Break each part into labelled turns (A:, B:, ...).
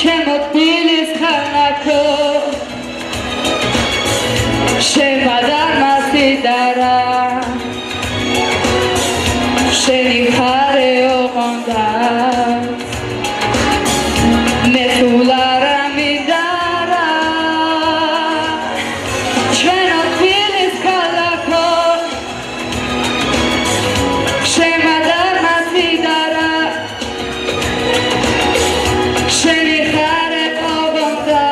A: ჩემო თბილის ხანაკო შემადარმა სიდარა შენი ხარე ოღონდა მე სულ არ ამიზარა ჩვენო თბილის ქალაქო შემადარმა სიდარა შენი ხარე ოღონდა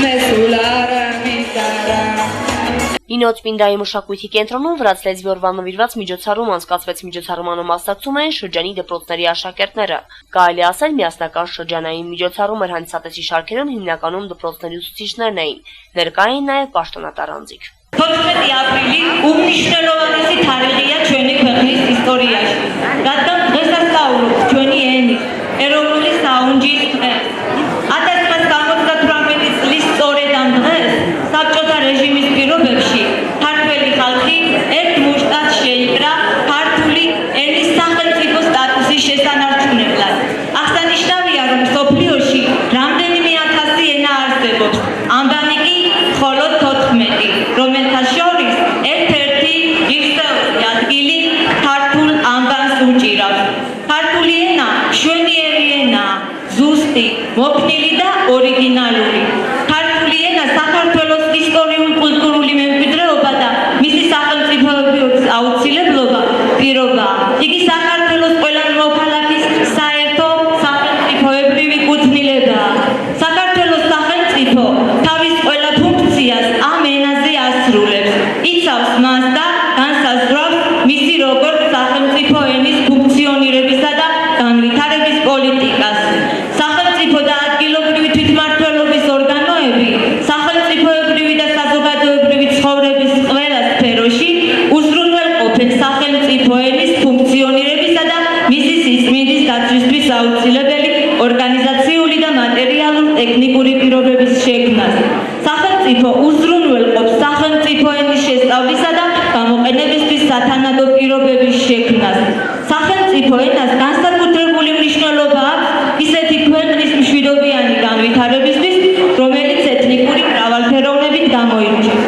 A: მე სულ არ ამიზარა
B: Ինոցպինդայի մշակույթի կենտրոնում վրաց լեզվի օրվան նվիրված միջոցառում անցկացվեց միջոցառմանը մասնակցում էին շրջանի դպրոցների աշակերտները։ Կարելի ասել միասնական շրջանային միջոցառում էր հանդիսատեսի շարքերում հիմնականում դպրոցների ուսուցիչներն էին։ Ներկա էին նաև պաշտոնատար անձիկ։
C: 14 ապրիլի უმნიშვნელოვანესი თარიღია ჩვენი ქვეყნის ისტორიაში, რადგან დღესასწაულობს ჩვენი ენის ეროვნული საუნჯის დღე. 1968 წლის სწორედ ამ დღეს საბჭოთა რეჟიმის პირობებში ქართველი ხალხი ერთ მუშტად შეიკრა ქართული ენის სახელმწიფო სტატუსის შესანარჩუნებლად. აღსანიშნავია, რომ მსოფლიოში რამდენიმე ათასი ენა არსებობს, ამბანი კი მხოლოდ 14, რომელთა შორის ერთ-ერთი ღირსეული ადგილი ქართულ ამბანს უჭირავს. ქართული ენა მშვენიერი ენაა, ზუსტი, მოქნილი და ორიგინალური. ქართული ენა საქართველოს ისტორიულ-კულტურული მემკვიდრეობა და მისი სახელმწიფოების აუცილებლობა პირობაა. იგი საქართველოს ყველა მოქალაქის საერთო სახელმწიფოებრივი კუთვნილებაა. საქართველოს სახელმწიფო თავის ყველა ფუნქციას ამ ენაზე ასრულებს. იცავს მას და განსაზღვრავს მისი როგორც სახელმწიფო ენის ფუნქციონირებისა და განვითარების პოლიტიკას. სახელმწიფო და ადგილობრივი თვითმმართველობის ორგანოები სახელმწიფოებრივი და საზოგადოებრივი ცხოვრების ყველა სფეროში უზრუნველყოფენ სახელმწიფო ენის ფუნქციონირებისა და მისი სისწმინდის დაცვისთვის აუცილებელი ორგანიზაციული და მატერიალურ-ტექნიკური პირობების შექმნას. სახელმწიფო უზრუნველყოფს სახელმწიფო ენის შესწავლისა და გამოყენებისთვის სათანადო პირობების შექმნას. სახელმწიფო ენას განსაკუთრებული მნიშვნელობა აქვს ისეთი ქვეყნის მშვიდობიანი განვითარებისთვის, რომელიც ეთნიკური მრავალფეროვნებით გამოირჩევა.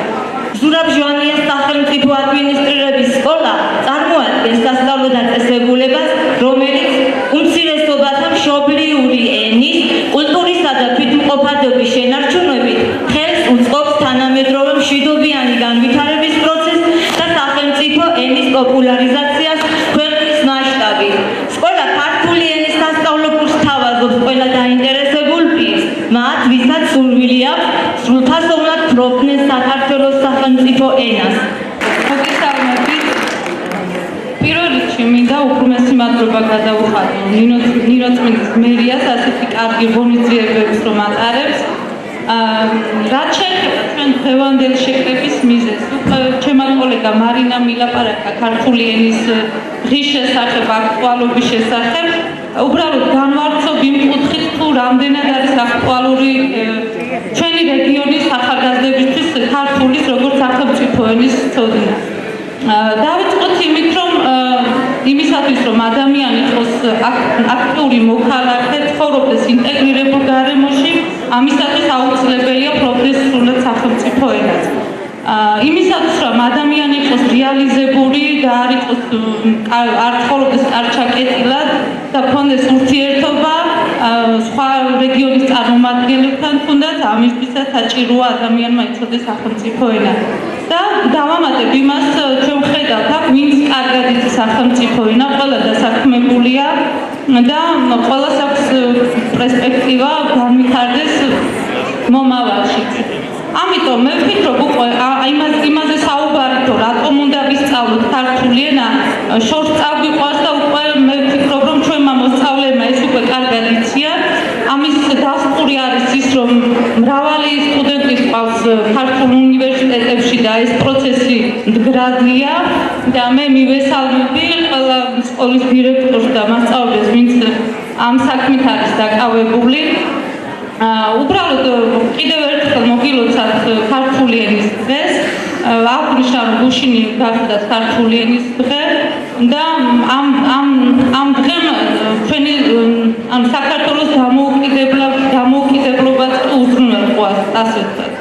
C: ზურაბ ჟვანიას სახელმწიფო ადმინისტრირების სკოლა წარმოადგენს სასწავლო დაწესებულებას, რომელიც უმცირესობათა მშობლიური ენის, კულტურისა და თვითმყოფადობის შენარჩუნებით ხელს უწყობს თანამედროვე მშვიდობიანი განვითარების პროცესს და სახელმწიფო ენის პოპულარიზაციას ქვეყნის მასშტაბით. სკოლა ქართული ენის სასწავლო კურსს თავაზობს ყველა დაინტერესებულ პირს, მათ ვისაც სურვილი აქვს სრულფასოვნად პროფნეს საქართველოს სახელმწიფო ენას.
A: მოგესალმებით. პირველ რიგში მინდა უხრმესი მადლობა გადავუხადო ნინოწმინდის მერიას ასეთი კარგი ღონისძიებების რომ ატარებს. რაც შეეხება ჩვენ დღევანდელი შეკრების მიზეზს, უკვე ჩემმა კოლეგა მარინა მილაპარაკა ქართული ენის დღის შესახებ, აქტუალობის შესახებ. უბრალოდ განვარცობ იმ კუთხით, თუ რამდენად არის აქტუალური ჩვენი რეგიონის ახალგაზრდებისთვის ქართულის როგორც სახელმწიფო ენის ცოდნა. დავიწყოთ იმით, რომ იმისათვის, რომ ადამიანი იყოს აქტიური მოქალაქე, ცხოვრობდეს ინტეგრირებულ გარემოში, ამისათვის აუცილებელია პროფესიულად სრულად სახელმწიფო ენაც. იმისათვის, რომ ადამიანი იყოს რეალიზებული და არ ცხოვრობდეს კარჩაკეტილად და ქონდეს ურთიერთობა სხვა რეგიონის წარმომადგენლებთან, თუნდაც ამისთვისაც საჭიროა ადამიანმა იცოდეს სახელმწიფო ენა. და დავამატებ იმას, ჩვენ ვხედავთ აქ, ვინც კარგად იცის სახელმწიფო ენა, ყველა დასაქმებულია და ყველას აქვს პერსპექტივა განვითარდეს მომავალში. ამიტომ მე ვფიქრობ უკვე იმაზე საუბარი, თუ რატომ უნდა ვისწავლოთ ქართული ენა, შორს წავიყვანს და უკვე მე ვფიქრობ, რომ ჩვენმა მოსწავლეებმა ეს უკვე კარგად იციან. ამის დასტური არის ის, რომ მრავალი სტუდენტი ყავს ქართულ უნივერსიტეტებში და ეს პროცესი მდგრადია და მე მივესალმები ყველა სკოლის დირექტორს და მასწავლებლებს, ვინც ამ საქმით არის დაკავებული. უბრალოდ კიდევ ერთხელ მოგილოცავთ ქართული ენის დღეს. აღვნიშნა, რომ გუშინი გახდათ ქართული ენის დღე და ამ დღემ ჩვენი ანუ საქართველოს დამოუკიდებლობაც უზრუნველყოს ასე ვთქვათ.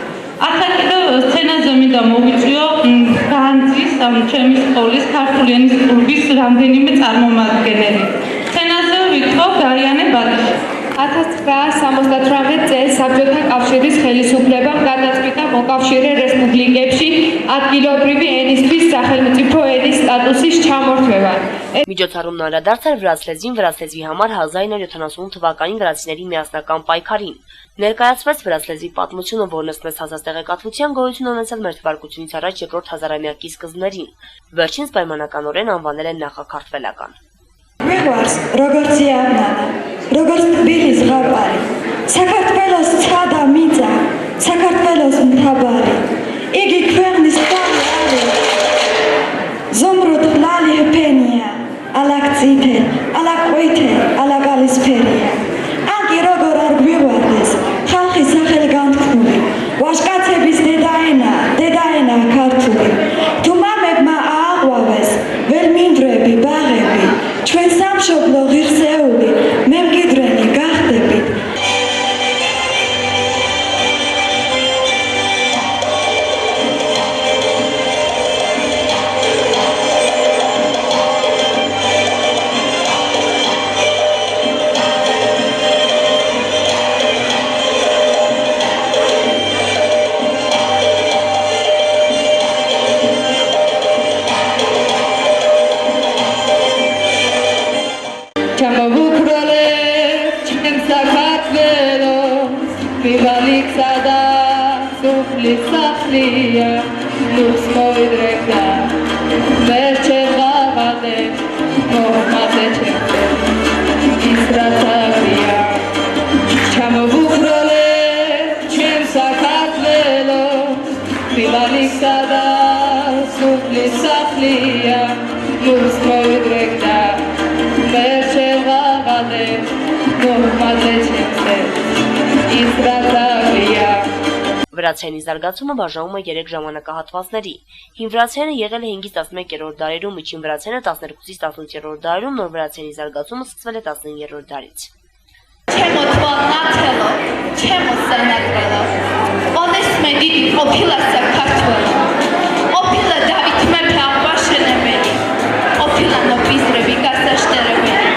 A: ახლა კიდევ სცენაზე მინდა მოვიწვიო განძის, ანუ ჩემი სკოლის ქართული ენის კლუბის რამდენიმე წარმომადგენელი. სცენაზე ვითხოვ გაიანე ბატიში.
D: 1978 წელს საბჭოთა კავშირის ხელისუფლებამ გადაწყვიტა მოკავშირე რესპუბლიკებში ადგილობრივი ენისთვის სახელმწიფო ენის სტატუსის ჩამორთმევა.
B: միջոցառումն անդրադարձել վրաց լեզվին վրաց լեզվի համար 1970 թվականին վրացիների միասնական պայքարին։ Ներկայացվեց վրաց լեզվի պատմությունը, որն ըստ մեծ հասած տեղեկատվության գոյություն ունեցել մեր թվարկությունից առաջ երկրորդ հազարամյակի սկզբներին։ Վերջինս պայմանականորեն անվանել են նախաքարտվելական։
E: Მიყვარს როგორც იაბნანა, როგორც თბილის ზღაპარი, საქართველოს ცხადა მიწა, საქართველოს მთავარი, იგი ქვეყნის თავი არის, ზომრუთ ლალი ჰფენია, ალაკ წითელ, ალაკ ყვითელ, ალაკ ალისფერია. ანკი როგორ არ გვიყვარდეს, ხალხის სახელი განთქმული, ვაჟკაცების დედაენა ქართული, თუ მამებმა ააყვავეს, ვერ მინდვრები, ბაღები, ჩვენ სამშობლო ღირსეული, მემკვიდრენი გახდებით.
B: Վրացիների զարգացումը բաժանվում է 3 ժամանակահատվածների։ Հին վրացիները եղել է 5-ից 11-րդ դարերում, միջին վրացիները 12-ից 18-րդ դարերում, նոր վրացիների զարգացումը սկսվել է 19-րդ դարից։
D: Չեմ օտվանացելո, չեմ ոսանատրելո, օնես մեդիտ օպիլասը քարտվելո, օպիլը դավիթ մեփե աղբաշենեմելի, օպիլա նոպիզրևի կասաշներևելի,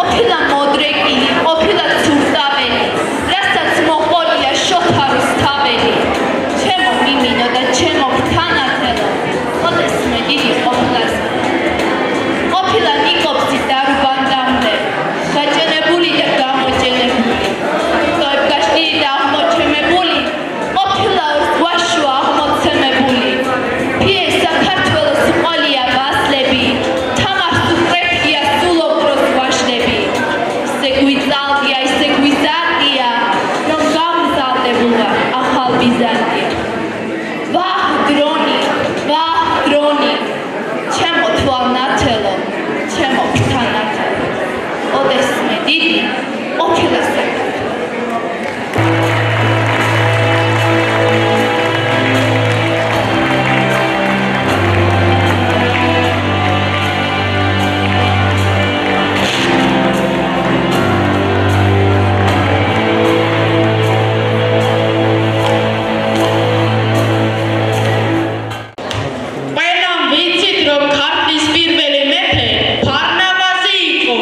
D: օպիլա մոդրեկի, օպիլա ծուրտավելի, լասած մողոլիա շոթարուստավելի, չեմ օ միմինո դա չեմ օ պտանատելո, օնես մեդիտ օպիլասը, օպիլա նիկոպսի դարու բանդամն է, Խաչենեբուլի და გამოჩენებული. Тоებკაშლი და აღმოჩენებული. ყოფილა ვაშო აღმოცემებული. ფიე საქართველოს ყოლია ბასლები. თამარ სუპრექია სულობროს ვაშლები. ისე გვიწალდია, ისე გვიზარდია, რომ გამზარდებულა ახალ ბიზანტია. ვაჰ დრონი, ჩემო თვალნათელო, ჩემო ფთანათელო. ოდეს მედიდი, ოფილასე.
F: ყველამ ვიცით, რომ ქართლის პირველი მეფე ფარნავაზი იყო.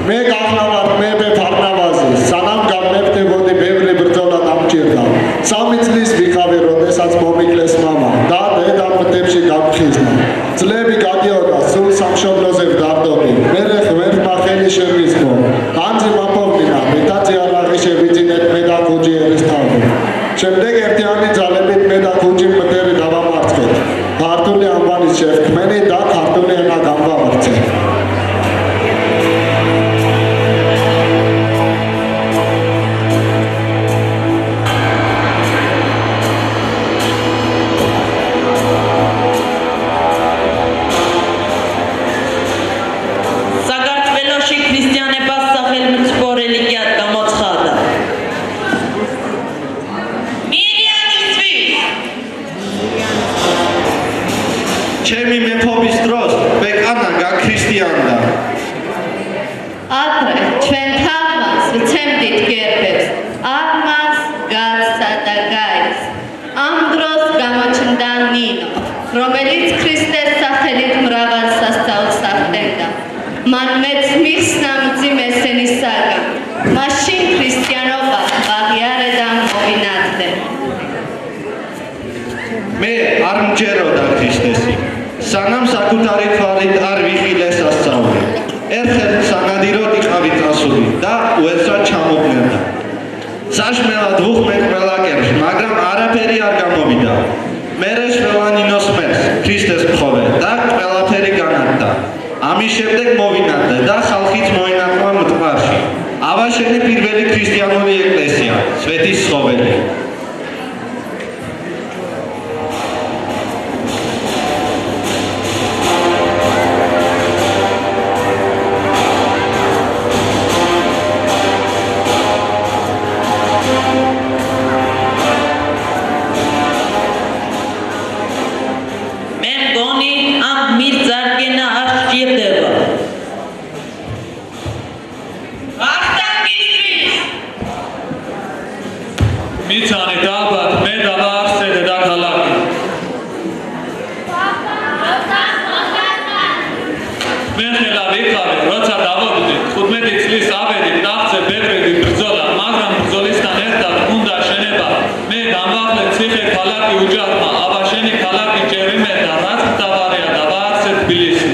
G: მე გახლავართ მეფე ფარნავაზი, სანამ გამეფდებოდი ბევრი ბრძოლა დამჭირდა. 3 წლის ვიყავი, როდესაც მომიკლეს მამა და დედა მტებში გამხიზნა. წლები გადიოდა, სულ სამშობლოზე ვდარდოდი. მერე ღმერთმა ხელი შემისმო. ანძი მაპოვლინა, მეტაძი არ აღიშევიძინეთ მე და ქუჯი ერისთავი. შემდეგ ერთიანი ძალებით მე და ქუჯი მტერი დავამარცხეთ. ქართული ამბანის შევქმენი და ქართული ენა გამვავრცე.
C: მოგიწადე.
H: მე არ მჯეროდა ქრისტესი. სანამ საკუთარი თვალით არ ვიხილე სასწაული. ერთხელ საგადიროდ იყავი წასული და უეცრად ჩამოვლენდა. საშმელად ვუხმე ყველა კერში, მაგრამ არაფერი არ გამოვიდა. მერე შველანინოს მერს ქრისტეს მხოვე და ყველაფერი განათდა. ამის შემდეგ მოვინათდა და ხალხიც მოინათლა მტკვარში. ავაშენი პირველი ქრისტიანული ეკლესია, სვეთის ცხოველი.
C: მე მგონი ამ მირწარგენა არ სჭირდება.
I: მიცანე ალბათ მე დავაარსებდე და ქალაქი. მე ხელა ვიყავი, როცა დავობდი 15 წლის ავედი ტახტზე ბევრი ბრძოლა, მაგრამ ბრძოლისთან ერთად უნდა შენება. მე დამვახლე ციხე ქალაქი უჯახმა, აბაშენი ქალაქი ჯერიმე და რაც მთავარია დავაარსებ თბილისი.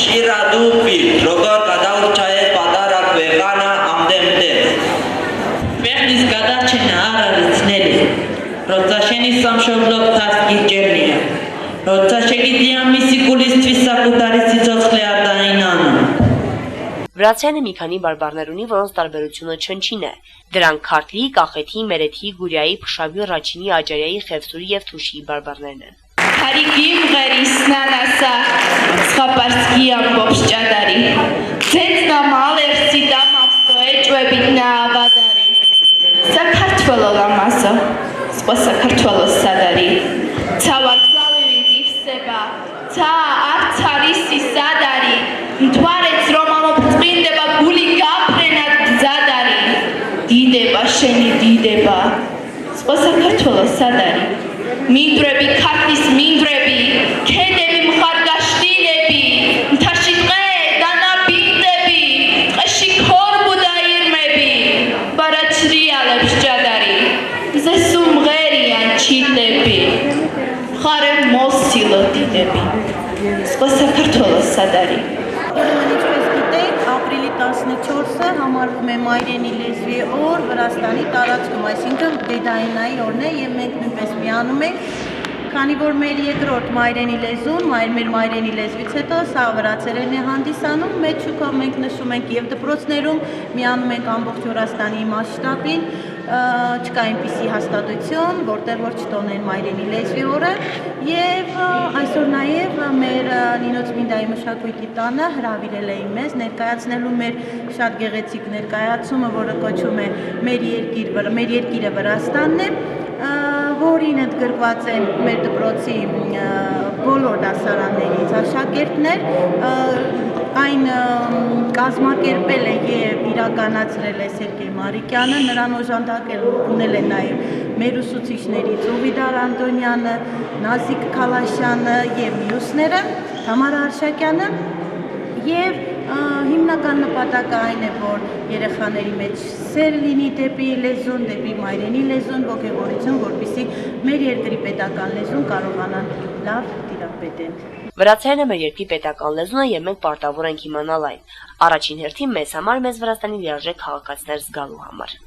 J: შირადუპი, როგორ გადაურჩა ეს პატარა ქვეყანა ამდენდე.
C: ქვეყნის გადარჩენა არ არის ძნელი, როცა შენი სამშობლო ფას გიჭერნია, როცა შეგიძლია მისი გულისთვის საკუთარი სიცოცხლე არ დაინანო.
B: Վրացյանը մի քանի բարբառներ ունի, որոնց տարբերությունը չնչին է։ Դրանք քարտլի, կախեթի, մերեթի, գուրիայի, փշավի, ռաչինի, աջարյայի, խևսուրի եւ թուշի բարբառներն են։
F: Հարիկիմ ղերիս նանասա սխապարսկի ամբողջ ճադարի ձեծնա մալերսի դամավստոյ ճուեբիտ նավադարի Սա քարտվոլո լամասը սպասա քարտվոլո սադարի Ցավարքլալի դիվսեբա Ցա արցարիսի սադարի Դվարեց ռոմանո պտվինդեբա գուլի գապրենատ ձադարի Դիդեբա շենի դիդեբա Սպասա քարտվոլո սադարի Mindrebi, kartis mindrebi, kedemi mxargashtilebi, mtashiqe, danabindebi, qashikor budairmebi, baratsrialebs jadari, zesumgherian chitlebi, xarev mosilo didebi, sqva საქართველოს სადარი.
K: Ինչպես գիտեք, ապրիլի 14-ը համարվում է մայրենի լեզվի օր Վրաստանի տարածքում, այսինքն Դեդայնայի օրն է եւ մենք նույնպես միանում ենք, քանի որ մեր երկրորդ մայրենի լեզուն, մեր մայրենի լեզվից հետո սա վրացերեն է հանդիսանում, մեծ շուկով մենք նշում ենք եւ դպրոցներում միանում ենք ամբողջ Վրաստանի մասշտաբին, չկա այնպիսի հաստատություն, որտեղ որ չտոնեն մայրենի լեզվի օրը եւ այսօր նաեւ մեր Նինոց Մինդայի մշակույթի տանը հրավիրել էին մեզ ներկայացնելու մեր շատ գեղեցիկ ներկայացումը, որը կոչվում է մեր երկիրը Վրաստանն է, որին ընդգրկված են մեր դպրոցի բոլոր դասարաններից աշակերտներ, այն կազմակերպել է եւ իրականացրել է Սերգեյ Մարիկյանը, նրան օժանդակել ունել է նաեւ մեր ուսուցիչներից Ուվիդար Անդոնյանը, Նազիկ Քալաշյանը եւ մյուսները, Թամարա Արշակյանը եւ հիմնական նպատակը այն է, որ երեխաների մեջ սեր լինի դեպի լեզուն, դեպի մայրենի լեզուն, ոգևորություն, որպեսզի մեր երկրի պետական լեզուն կարողանան լավ տիրապետեն։
B: Վրացերենը մեր երկրի պետական լեզուն է եւ մենք պարտավոր ենք իմանալ այն։ Առաջին հերթին մեզ համար մեզ Վրաստանի լիարժեք քաղաքացիներ զգալու համար։